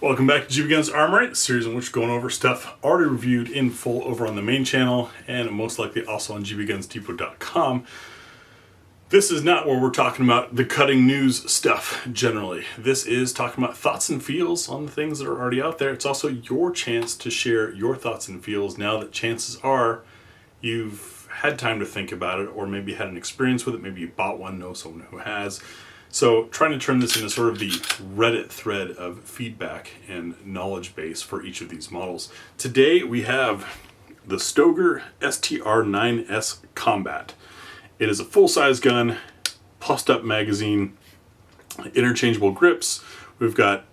Welcome back to GBGuns Armory, the series in which we're going over stuff already reviewed in full over on the main channel and most likely also on GBGunsDepot.com. This is not where we're talking about the cutting news stuff generally. This is talking about thoughts and feels on the things that are already out there. It's also your chance to share your thoughts and feels now that chances are you've had time to think about it, or maybe had an experience with it. Maybe you bought one, know someone who has. So trying to turn this into sort of the Reddit thread of feedback and knowledge base for each of these models. Today we have the Stoeger STR9S Combat. It is a full-size gun, plussed up magazine, interchangeable grips. We've got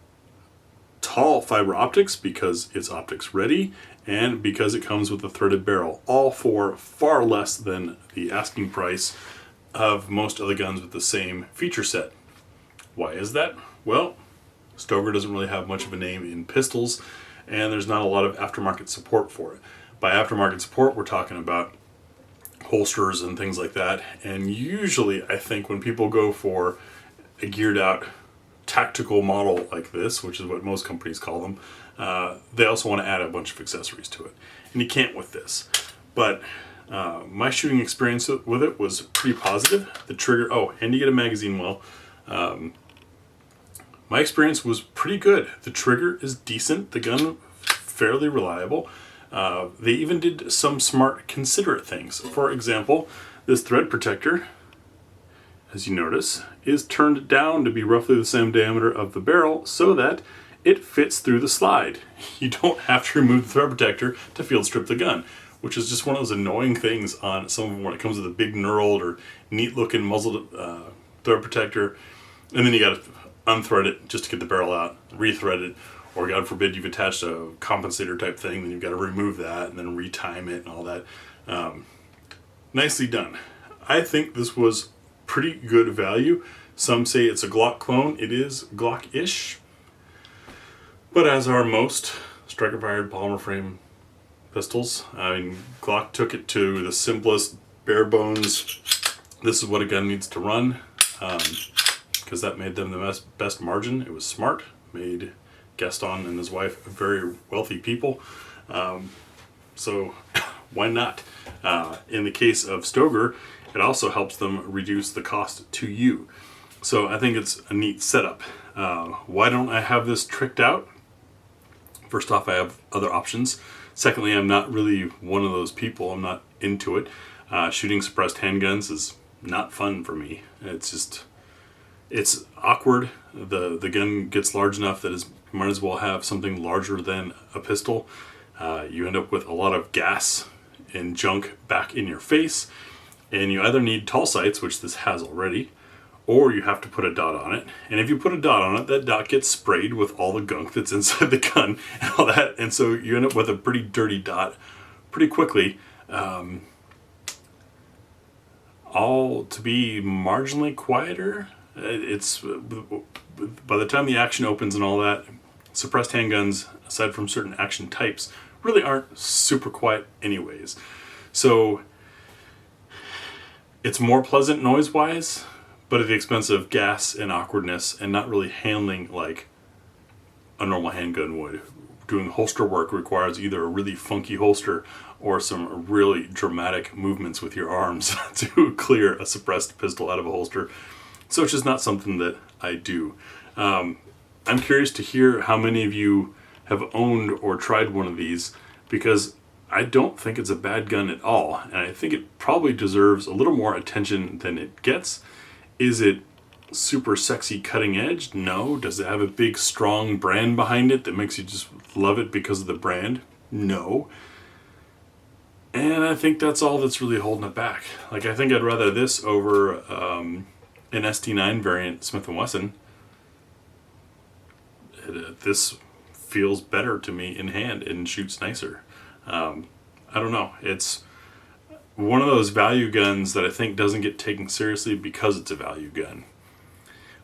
tall fiber optics because it's optics ready and because it comes with a threaded barrel, all for far less than the asking price of most other guns with the same feature set. Why is that? Well, Stoeger doesn't really have much of a name in pistols, and there's not a lot of aftermarket support for it. By aftermarket support, we're talking about holsters and things like that, and usually I think when people go for a geared out tactical model like this, which is what most companies call them, they also want to add a bunch of accessories to it, and you can't with this. But my shooting experience with it was pretty positive. The trigger, and you get a magazine well. My experience was pretty good. The trigger is decent, the gun fairly reliable. They even did some smart, considerate things. For example, this thread protector, as you notice, is turned down to be roughly the same diameter of the barrel so that it fits through the slide. You don't have to remove the thread protector to field strip the gun, which is just one of those annoying things on some of them when it comes with a big knurled or neat looking muzzled thread protector, and then you got to unthread it just to get the barrel out, rethread it, or God forbid you've attached a compensator type thing, then you've got to remove that and then retime it and all that. Nicely done. I think this was pretty good value. Some say it's a Glock clone. It is Glock-ish, but as are most striker-fired polymer frame pistols. I mean, Glock took it to the simplest, bare bones, this is what a gun needs to run, because that made them the best margin. It was smart, made Gaston and his wife very wealthy people, so why not? In the case of Stoeger, it also helps them reduce the cost to you. So I think it's a neat setup. Why don't I have this tricked out? First off, I have other options. Secondly, I'm not really one of those people. I'm not into it. Shooting suppressed handguns is not fun for me. It's awkward. The gun gets large enough that you might as well have something larger than a pistol. You end up with a lot of gas and junk back in your face, and you either need tall sights, which this has already, or you have to put a dot on it. And if you put a dot on it, that dot gets sprayed with all the gunk that's inside the gun and all that, and so you end up with a pretty dirty dot pretty quickly. All to be marginally quieter. It's by the time the action opens and all that, suppressed handguns, aside from certain action types, really aren't super quiet anyways. So it's more pleasant noise-wise, but at the expense of gas and awkwardness and not really handling like a normal handgun would. Doing holster work requires either a really funky holster or some really dramatic movements with your arms to clear a suppressed pistol out of a holster. So it's just not something that I do. I'm curious to hear how many of you have owned or tried one of these, because I don't think it's a bad gun at all, and I think it probably deserves a little more attention than it gets. Is it super sexy cutting edge? No. Does it have a big strong brand behind it that makes you just love it because of the brand? No. And I think that's all that's really holding it back. Like, I think I'd rather this over an ST9 variant Smith & Wesson. This feels better to me in hand and shoots nicer. I don't know. It's one of those value guns that I think doesn't get taken seriously because it's a value gun.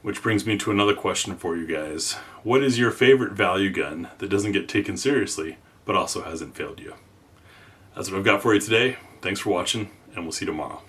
Which brings me to another question for you guys. What is your favorite value gun that doesn't get taken seriously but also hasn't failed you? That's what I've got for you today. Thanks for watching, and we'll see you tomorrow.